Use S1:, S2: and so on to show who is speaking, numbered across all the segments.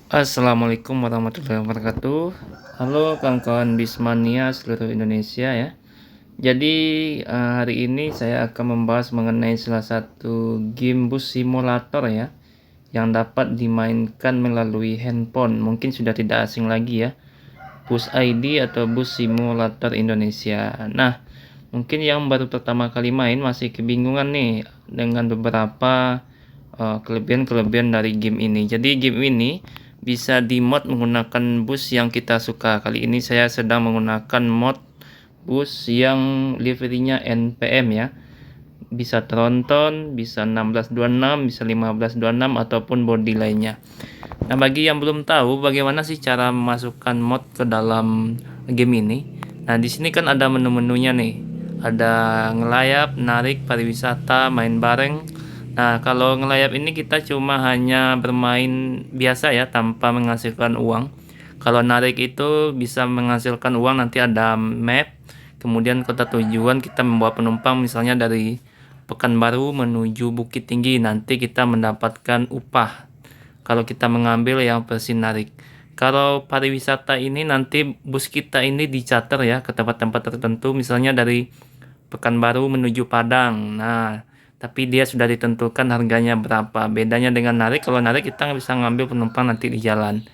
S1: Assalamualaikum warahmatullahi wabarakatuh. Halo kawan-kawan Bismania seluruh Indonesia ya. Jadi hari ini saya akan membahas mengenai salah satu game bus simulator ya yang dapat dimainkan melalui handphone. Mungkin sudah tidak asing lagi ya. Bus ID atau Bus Simulator Indonesia. Nah, mungkin yang baru pertama kali main masih kebingungan nih dengan beberapa kelebihan-kelebihan dari game ini. Jadi game ini bisa dimod menggunakan bus yang kita suka. Kali ini saya sedang menggunakan mod bus yang liverinya NPM ya. Bisa tronton, bisa 1626, bisa 1526 ataupun bodi lainnya. Nah, bagi yang belum tahu bagaimana sih cara memasukkan mod ke dalam game ini. Nah, di sini kan ada menu-menunya nih. Ada ngelayap, narik, pariwisata, main bareng. Nah, kalau ngelayap ini kita cuma hanya bermain biasa ya, tanpa menghasilkan uang. Kalau narik itu bisa menghasilkan uang, nanti ada map. Kemudian kota tujuan kita membawa penumpang misalnya dari Pekanbaru menuju Bukit Tinggi. Nanti kita mendapatkan upah kalau kita mengambil yang versi narik. Kalau pariwisata ini nanti bus kita ini dicater ya ke tempat-tempat tertentu, misalnya dari Pekanbaru menuju Padang. Nah, tapi dia sudah ditentukan harganya berapa. Bedanya dengan narik, kalau narik kita bisa ngambil penumpang nanti di jalan.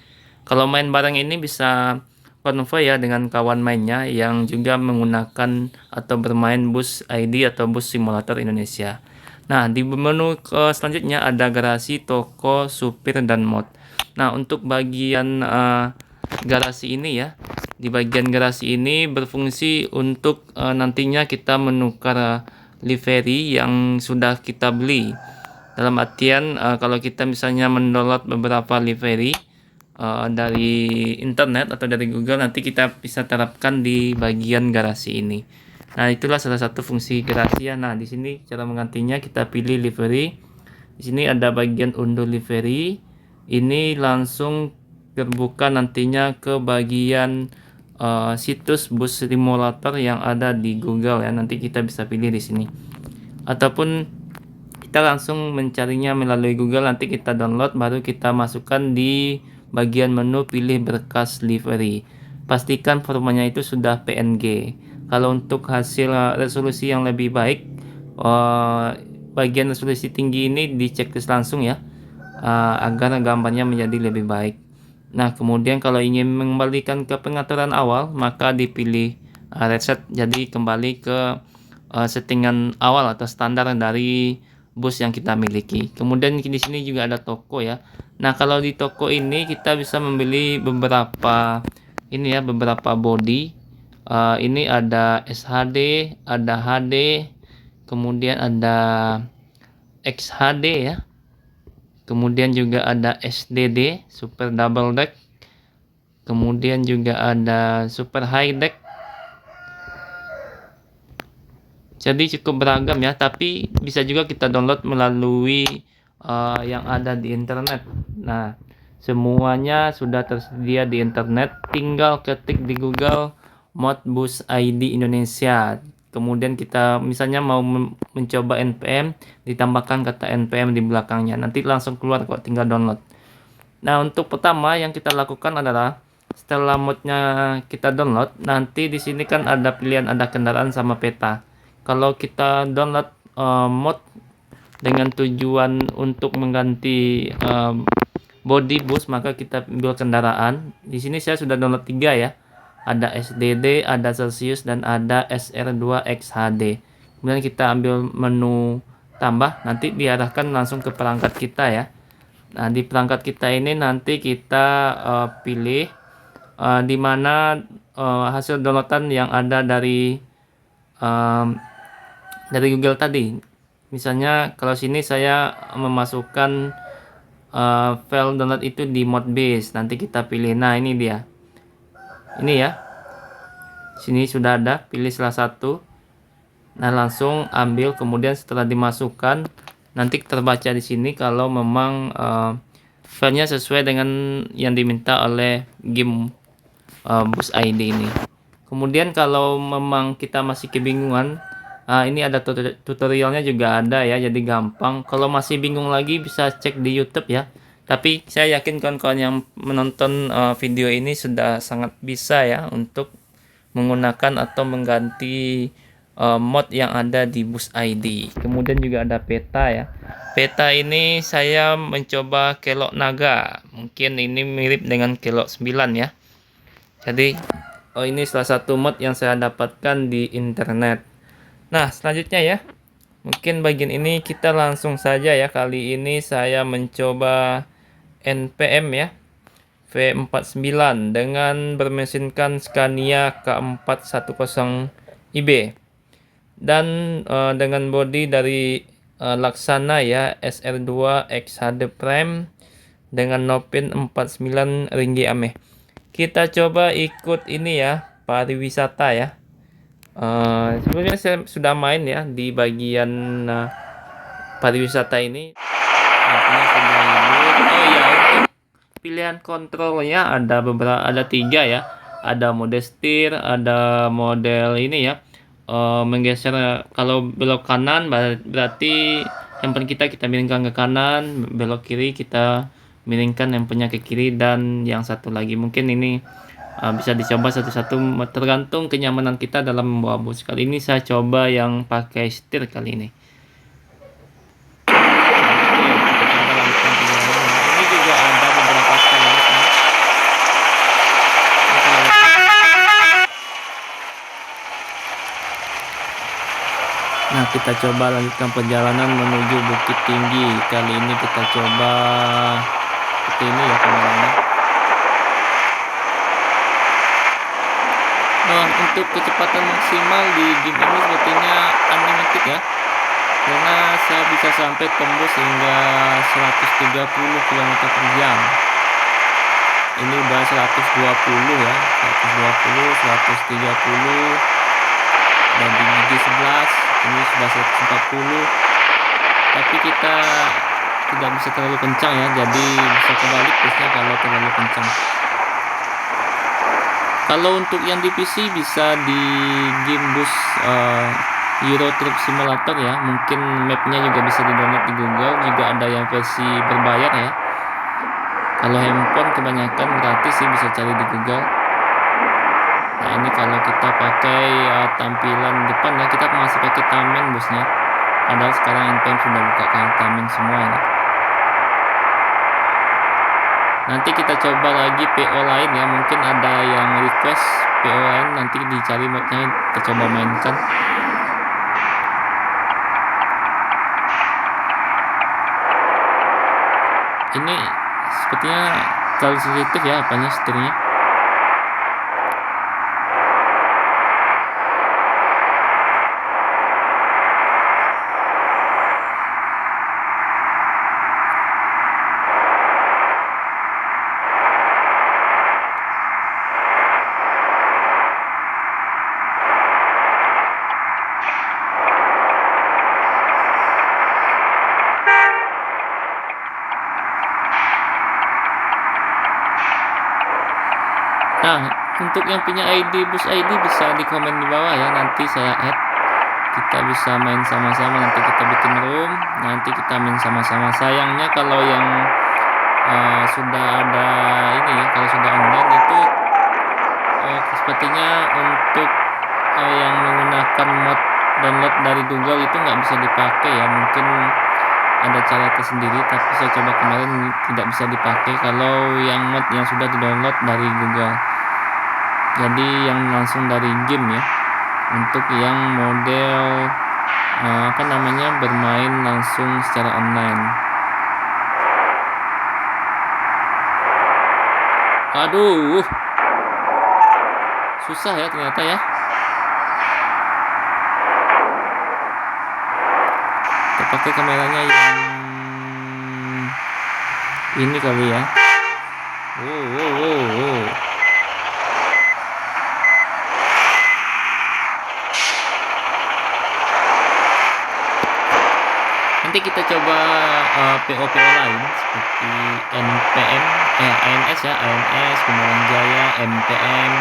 S1: Kalau main bareng ini bisa konvoy ya dengan kawan mainnya yang juga menggunakan atau bermain bus ID atau bus simulator Indonesia. Nah, di menu selanjutnya ada garasi, toko, supir, dan mod. Nah, untuk bagian garasi ini ya, di bagian garasi ini berfungsi untuk nantinya kita menukar livery yang sudah kita beli. Dalam artian kalau kita misalnya mendownload beberapa livery dari internet atau dari Google, nanti kita bisa terapkan di bagian garasi ini. Nah, itulah salah satu fungsi garasi ya. Nah, di sini cara menggantinya kita pilih livery. Di sini ada bagian unduh livery. Ini langsung terbuka nantinya ke bagian situs bus simulator yang ada di Google ya. Nanti kita bisa pilih di sini. Ataupun kita langsung mencarinya melalui Google, nanti kita download baru kita masukkan di bagian menu pilih berkas livery. Pastikan formatnya itu sudah PNG. Kalau untuk hasil resolusi yang lebih baik, bagian resolusi tinggi ini diceklis langsung ya, agar gambarnya menjadi lebih baik. Nah, kemudian kalau ingin mengembalikan ke pengaturan awal, maka dipilih reset, jadi kembali ke settingan awal atau standar dari bus yang kita miliki. Kemudian di sini juga ada toko ya. Nah, kalau di toko ini kita bisa membeli beberapa beberapa body. Ini ada SHD, ada HD, kemudian ada XHD ya. Kemudian juga ada SDD, Super Double Deck. Kemudian juga ada Super High Deck. Jadi cukup beragam ya, tapi bisa juga kita download melalui yang ada di internet. Nah, semuanya sudah tersedia di internet, tinggal ketik di Google Modbus ID Indonesia. Kemudian kita misalnya mau mencoba NPM, ditambahkan kata NPM di belakangnya. Nanti langsung keluar kok, tinggal download. Nah, untuk pertama yang kita lakukan adalah setelah modnya kita download, nanti di sini kan ada pilihan, ada kendaraan sama peta. Kalau kita download mod dengan tujuan untuk mengganti body bus, maka kita ambil kendaraan. Di sini saya sudah download 3 ya. Ada SDD, ada Celsius, dan ada SR2XHD. Kemudian kita ambil menu tambah, nanti diarahkan langsung ke perangkat kita ya. Nah, di perangkat kita ini nanti kita pilih di mana hasil downloadan yang ada dari Google tadi. Misalnya kalau sini saya memasukkan file download itu di Modbase. Nanti kita pilih. Nah, ini dia. Ini ya. Sini sudah ada, pilih salah satu. Nah, langsung ambil, kemudian setelah dimasukkan nanti terbaca di sini kalau memang filenya sesuai dengan yang diminta oleh game bus ID ini. Kemudian kalau memang kita masih kebingungan, ini ada tutorialnya juga ada ya, jadi gampang. Kalau masih bingung lagi bisa cek di YouTube ya. Tapi saya yakin kawan-kawan yang menonton video ini sudah sangat bisa ya untuk menggunakan atau mengganti mod yang ada di Bus ID. Kemudian juga ada peta ya. Peta ini saya mencoba kelok naga. Mungkin ini mirip dengan kelok 9 ya. Jadi ini salah satu mod yang saya dapatkan di internet. Nah, selanjutnya ya. Mungkin bagian ini kita langsung saja ya. Kali ini saya mencoba NPM ya. V49 dengan bermesinkan Scania K410IB dan dengan bodi dari Laksana ya SR2 XHD Prime dengan Nopin 49 ringgi Ame. Kita coba ikut ini ya, pariwisata ya. Sebenarnya saya sudah main ya di bagian pariwisata ini. Mapnya sudah hidup. Oh ya, untuk pilihan kontrolnya ada tiga ya. Ada mode setir, ada model ini ya. Menggeser kalau belok kanan berarti handphone kita miringkan ke kanan, belok kiri kita miringkan handphonenya ke kiri, dan yang satu lagi mungkin ini bisa dicoba satu-satu tergantung kenyamanan kita dalam membawa bus. Kali ini saya coba yang pakai setir kali ini. Ini juga ada beberapa style. Nah, kita coba lanjutkan perjalanan menuju Bukit Tinggi. Kali ini kita coba seperti ini ya teman-teman. Nah, untuk kecepatan maksimal di game ini sepertinya unlimited ya. Karena saya bisa sampai tembus hingga 130 km per jam. Ini udah 120 ya, 120, 130, dan di gigi 11 ini sudah 140. Tapi kita tidak bisa terlalu kencang ya, jadi bisa kebalik busnya kalau terlalu kencang. Kalau untuk yang di PC bisa di game bus Euro Truck Simulator ya, mungkin mapnya juga bisa di-download di Google, juga ada yang versi berbayar ya. Kalau handphone kebanyakan gratis sih, bisa cari di Google. Nah, ini kalau kita pakai tampilan depan ya, kita masih pakai tameng busnya. Padahal sekarang NPM sudah buka kayak tameng semua ini. Nanti kita coba lagi PO lain ya, mungkin ada yang request PO lain, nanti dicari modnya kita coba mainkan. Ini sepertinya terlalu sensitif ya apanya setirnya. Nah, untuk yang punya ID bus ID bisa di komen di bawah ya, nanti saya add. Kita bisa main sama-sama, nanti kita bikin room, nanti kita main sama-sama. Sayangnya kalau yang sudah ada ini ya, kalau sudah online itu sepertinya untuk yang menggunakan mod download dari Google itu nggak bisa dipakai ya. Mungkin ada cara tersendiri, tapi saya coba kemarin tidak bisa dipakai kalau yang mod yang sudah di-download dari Google. Jadi yang langsung dari game ya. Untuk yang model bermain langsung secara online. Aduh, susah ya ternyata ya. Kita pakai kameranya yang ini kali ya. Nanti kita coba PO-PO lain seperti NPM, ANS ya, ANS, Kumaran Jaya, MPM,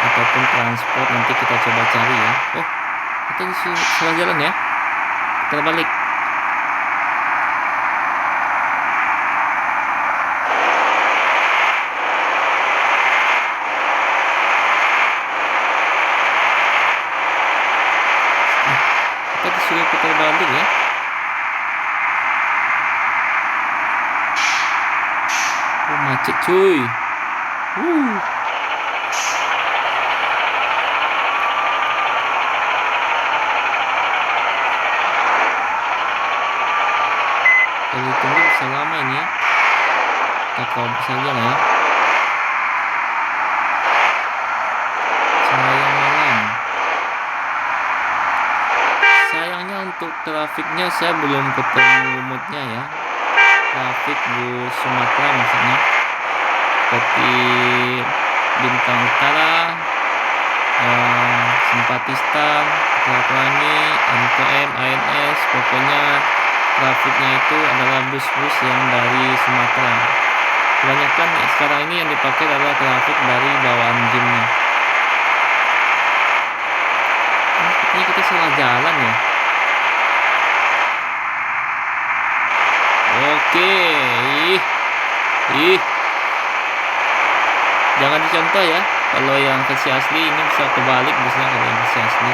S1: ataupun transport. Nanti kita coba cari ya. Oh, kita salah jalan ya. Kita balik. disuruh putar balik ya. Oh, macet cuy. Kalau ditunggu bisa lama ini ya. Kita coba saja lah ya. Cahaya malam. Sayangnya untuk trafiknya saya belum ketemu moodnya ya. Trafik bus Sumatera maksudnya. Seperti Bintang Utara, Simpatista, Pelangi, NTM, ANS, pokoknya trafiknya itu adalah bus-bus yang dari Sumatera. Kebanyakan sekarang ini yang dipakai adalah trafik dari bawaan gymnya. Sepertinya kita salah jalan ya. Oke, ih, jangan dicontoh ya. Kalau yang versi asli ini bisa kebalik biasanya kalau yang versi asli.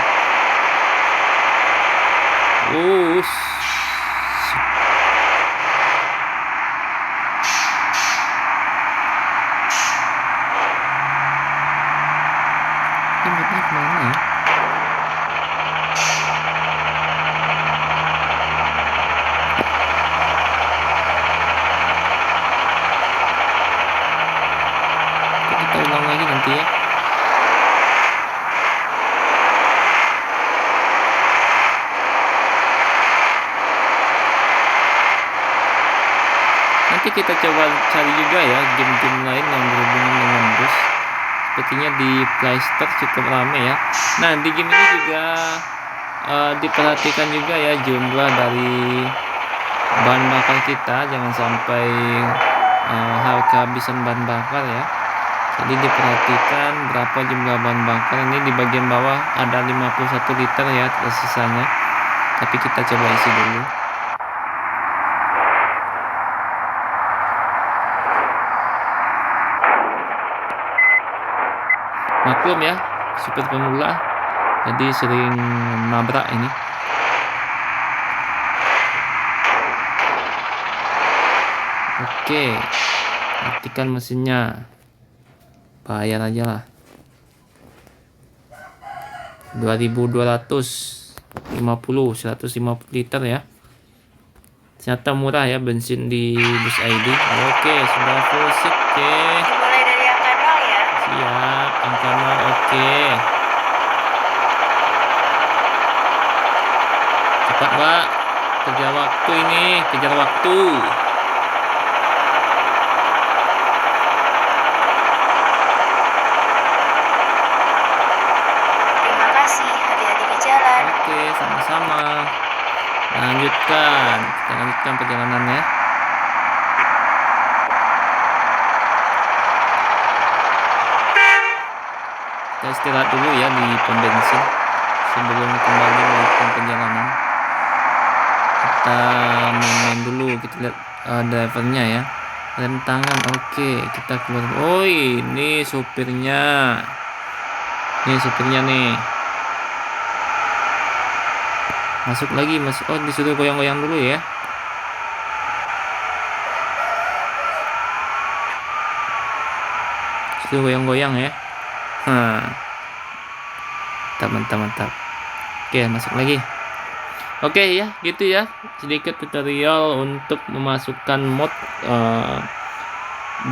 S1: Ini moodnya kemana ya? Kita ulang lagi nanti ya. Nanti kita coba cari juga ya game-game lain yang berhubungan dengan bus. Sepertinya di Play Store cukup ramai ya. Nah, di game ini juga diperhatikan juga ya jumlah dari bahan bakar kita, jangan sampai kehabisan bahan bakar ya. Jadi diperhatikan berapa jumlah bahan bakar. Ini di bagian bawah ada 51 liter ya tersisanya. Tapi kita coba isi dulu. Maklum ya, super pemula, jadi sering nabrak ini. Oke, matikan mesinnya. Bayar aja lah. 2.250, 150 liter ya. Ternyata murah ya bensin di Bus ID. Oke, sudah full set. Oke.
S2: Dimulai dari angka 0 ya.
S1: Siap, angka 0. Oke. Cepat, Mbak. Kejar waktu ini, kejar waktu.
S2: Terima kasih, hati-hati di jalan.
S1: Oke, sama-sama. Lanjutkan, kita lanjutkan perjalanannya. Kita istirahat dulu ya di pom bensin sebelum kembali melanjutkan perjalanan. Kita main dulu, kita lihat drivernya ya, rem tangan. Oke, kita keluar. Oh, ini supirnya. Nih supirnya nih. Masuk lagi, masuk. Oh, disuruh goyang-goyang dulu ya. Disuruh goyang-goyang ya. Mantap. Oke, masuk lagi. Oke ya, gitu ya. Sedikit tutorial untuk memasukkan mod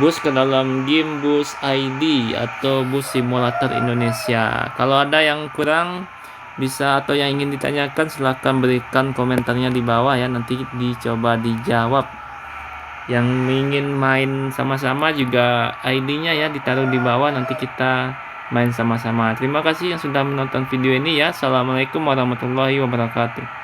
S1: bus ke dalam game Bus ID atau Bus Simulator Indonesia. Kalau ada yang kurang bisa atau yang ingin ditanyakan, silahkan berikan komentarnya di bawah ya, nanti dicoba dijawab. Yang ingin main sama-sama juga ID-nya ya ditaruh di bawah, nanti kita main sama-sama. Terima kasih yang sudah menonton video ini ya. Assalamualaikum warahmatullahi wabarakatuh.